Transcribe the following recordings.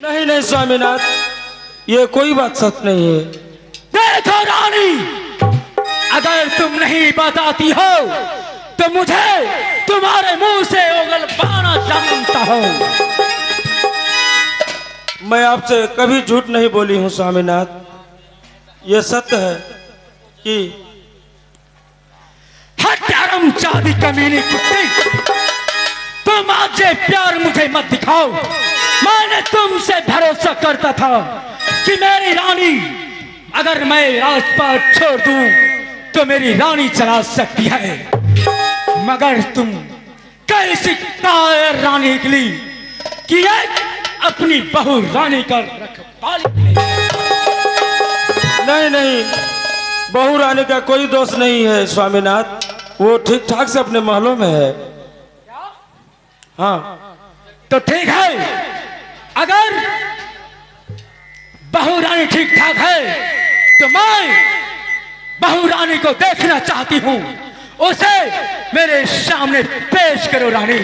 नहीं नहीं स्वामीनाथ, ये कोई बात सच नहीं है। देखो रानी, अगर तुम नहीं बताती हो तो मुझे तुम्हारे मुंह से उगलवाना जानता हो। मैं आपसे कभी झूठ नहीं बोली हूँ स्वामीनाथ। ये सत्य है कि हत्यारम चादी कमीनी कुत्ती, तुम आज ये प्यार मुझे मत दिखाओ। मैंने तुमसे भरोसा करता था कि मेरी रानी, अगर मैं राजपाट छोड़ दूं तो मेरी रानी चला सकती है, मगर तुम कैसी कायर रानी निकली कि एक अपनी बहू रानी का रखवाली। नहीं नहीं, बहू रानी का कोई दोष नहीं है स्वामीनाथ, वो ठीक ठाक से अपने महलों में है। हाँ तो ठीक है, अगर बहू रानी ठीक ठाक है तो मैं बहू रानी को देखना चाहती हूँ। उसे मेरे सामने पेश करो रानी।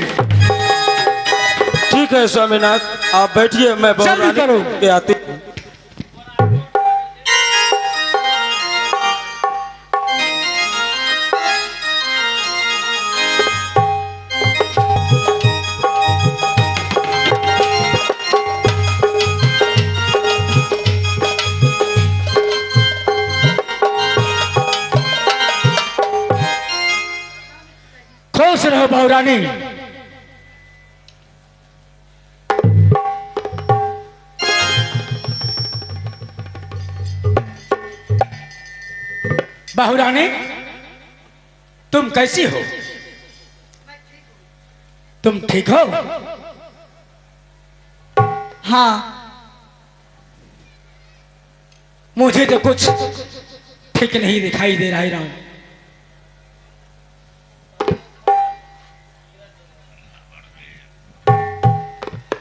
ठीक है स्वामीनाथ, आप बैठिए, मैं बहू जल्दी रानी करो। के आती हूँ। खुश रहो बहू रानी। बहू रानी, तुम कैसी हो? तुम ठीक हो? हाँ, मुझे तो कुछ ठीक नहीं दिखाई दे रहा है राम।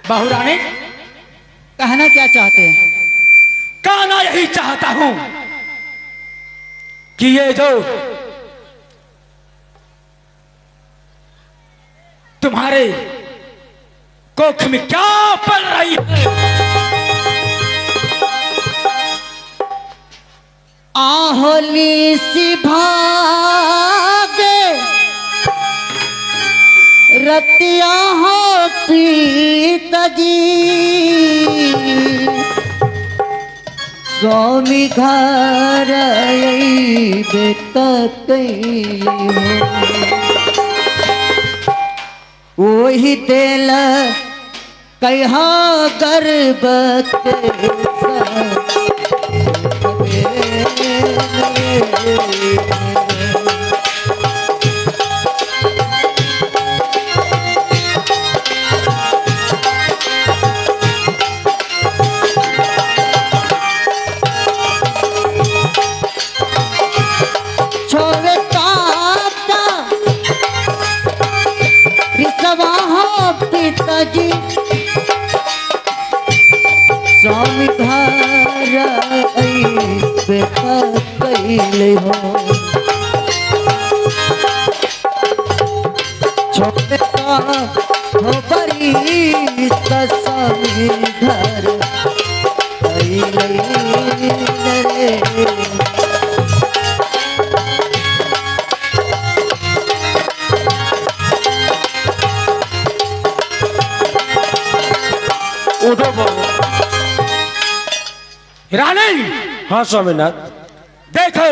बहू रानी, कहना क्या चाहते हैं? कहना यही चाहता हूं कि ये जो तुम्हारे कोख में क्या पल रही है? आहोली सी भागे रतिया हो प्रीत जी, स्वामी घर बेत वही दिल कहा गर्भ पिताजी स्वामी घर कैले हो, छोटा हो बड़ी स्वामी घर कैले। रानी, हाँ स्वामीनाथ। देखो,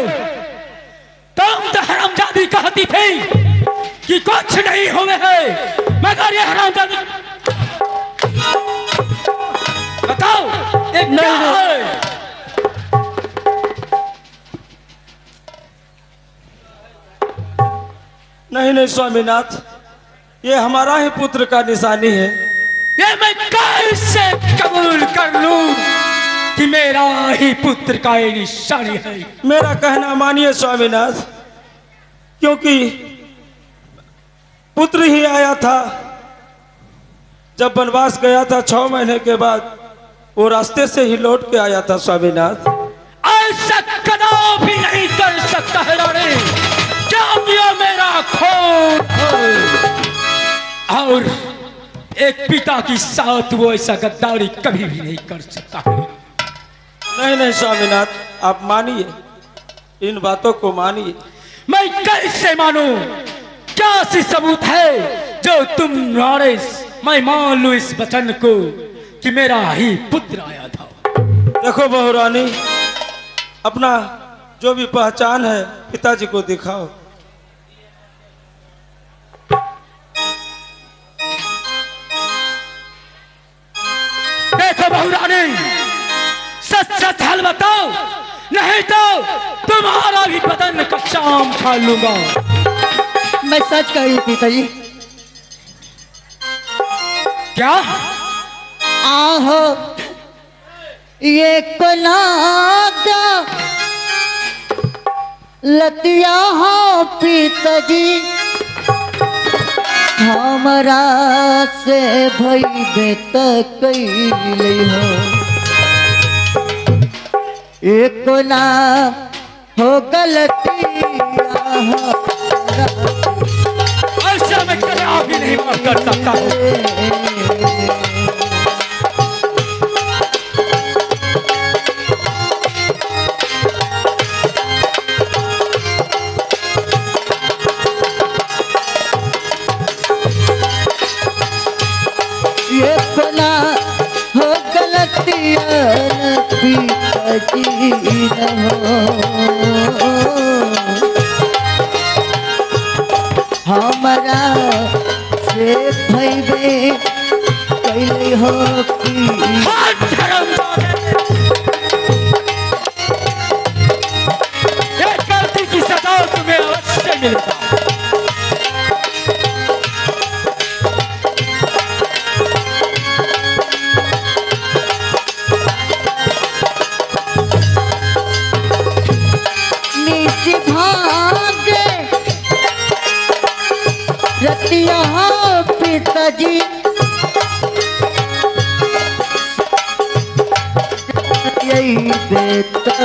तुम तो हरामजादी कहती थी कि कुछ नहीं हुए है, मगर ये हरामजादी बताओ ये क्या है? नहीं नहीं स्वामीनाथ, ये हमारा ही पुत्र का निशानी है। ये मैं कैसे कबूल कर लूं कि मेरा ही पुत्र का ये निशानी है? मेरा कहना मानिए स्वामीनाथ, क्योंकि पुत्र ही आया था जब वनवास गया था 6 महीने के बाद, वो रास्ते से ही लौट के आया था स्वामीनाथ। ऐसा कदापि नहीं कर सकता है रानी, जब ये मेरा खून है। और एक पिता की साथ वो ऐसा गद्दारी कभी भी नहीं कर सकता है। नहीं नहीं स्वामीनाथ, आप मानिए, इन बातों को मानिए। मैं कैसे मानूं? क्या सी सबूत है जो तुम नरेश मैं मान लूं इस वचन को कि मेरा ही पुत्र आया था? देखो बहुरानी, अपना जो भी पहचान है पिताजी को दिखाओ। देखो बहुरानी, सच सच हाल बताओ, नहीं तो तुम्हारा भी बदन का शाम खा लूंगा। मैं सच कह रही पिताजी। क्या? आहो ये कोनादा लतिया हो पिताजी, हमरा से भई बेत कैले हो। एक ना हो गलतिया हमरा ऐसा मैं कभी भी नहीं माफ कर सकता हूँ। ये बना हो गलतियाँ पिताजी न हो। हमारा से भैबे कैले हो कि ये गलती की सजा तुम्हें अवश्य मिलेगा। नीचे भागे रतिया हो पिताजी, यही बेटा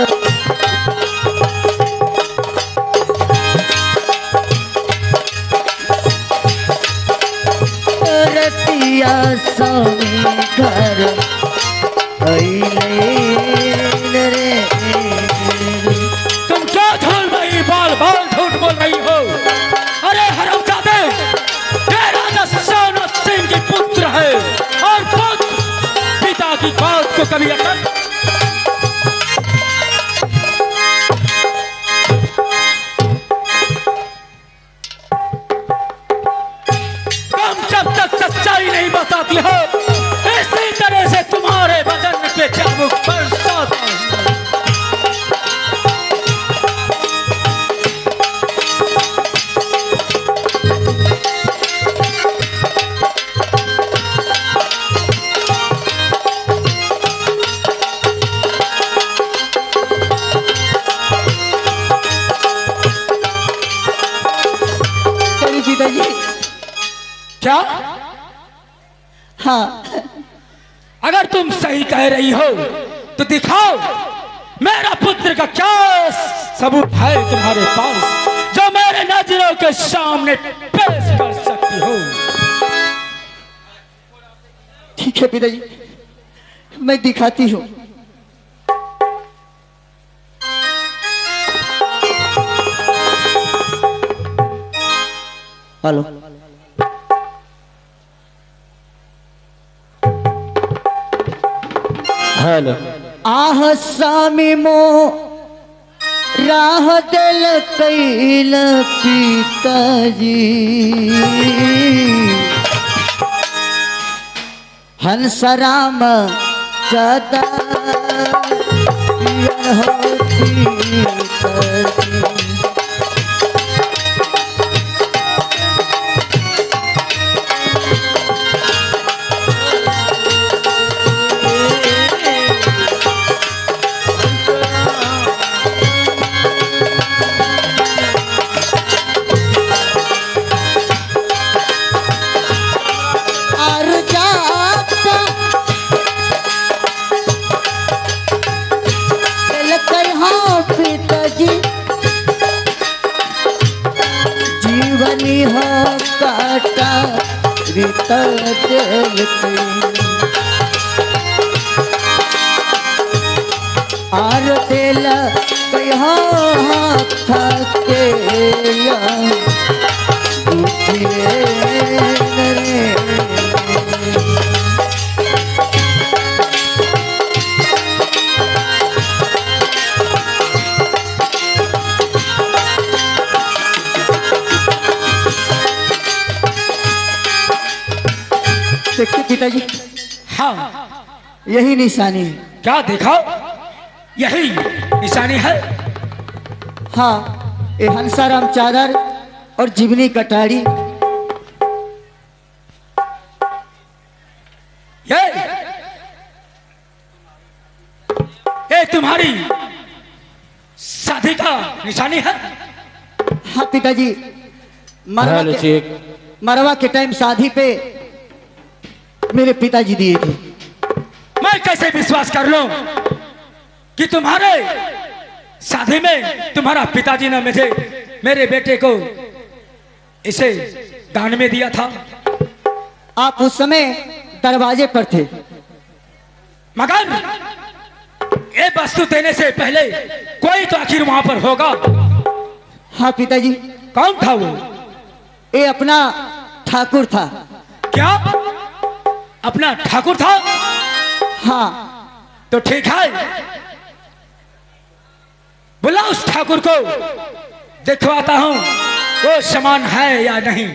रतिया स्वामी घर अइले रे। तुम क्या झूठ भाई बाल बाल झूठ बोल रही हो? अरे हरामजादे, ये राजा सोना सिंह की पुत्र है और पुत्र पिता की बात को कभी अकल। तुम जब तक सच्चाई नहीं बताती हो, इसी तरह से तुम्हारे बदन के चाबुक बरसाता हूं। करी पिताजी। क्या? हाँ अगर तुम सही कह रही हो तो दिखाओ, मेरा पुत्र का क्या सबूत है तुम्हारे पास जो मेरे नजरों के सामने पेश कर सकती हो? ठीक है पिताजी, मैं दिखाती हूँ। Hello, hello. आह स्वामी मो राह दिल कैल पिताजी, हंसराम सदा होती पिताजी। आर तेल कहो हाथ के या दूसरे रे। देखिए पिताजी, हाँ, यही निशानी है। क्या दिखाओ? यही निशानी है। हाँ, ये हंसाराम चादर और जीवनी कटारी। ये तुम्हारी शादी का निशानी है? हाँ पिताजी, मरवा के टाइम शादी पे मेरे पिताजी दिए थे। मैं कैसे विश्वास कर लूं कि तुम्हारे शादी में तुम्हारा पिताजी ने मुझे मेरे बेटे को इसे दान में दिया था? आप उस समय दरवाजे पर थे। मगर ये वस्तु देने से पहले कोई तो आखिर वहां पर होगा। हाँ पिताजी। कौन था वो? ये अपना ठाकुर था। क्या अपना ठाकुर था? हाँ। तो ठीक है, बुला उस ठाकुर को, दिखवाता हूं वो समान है या नहीं।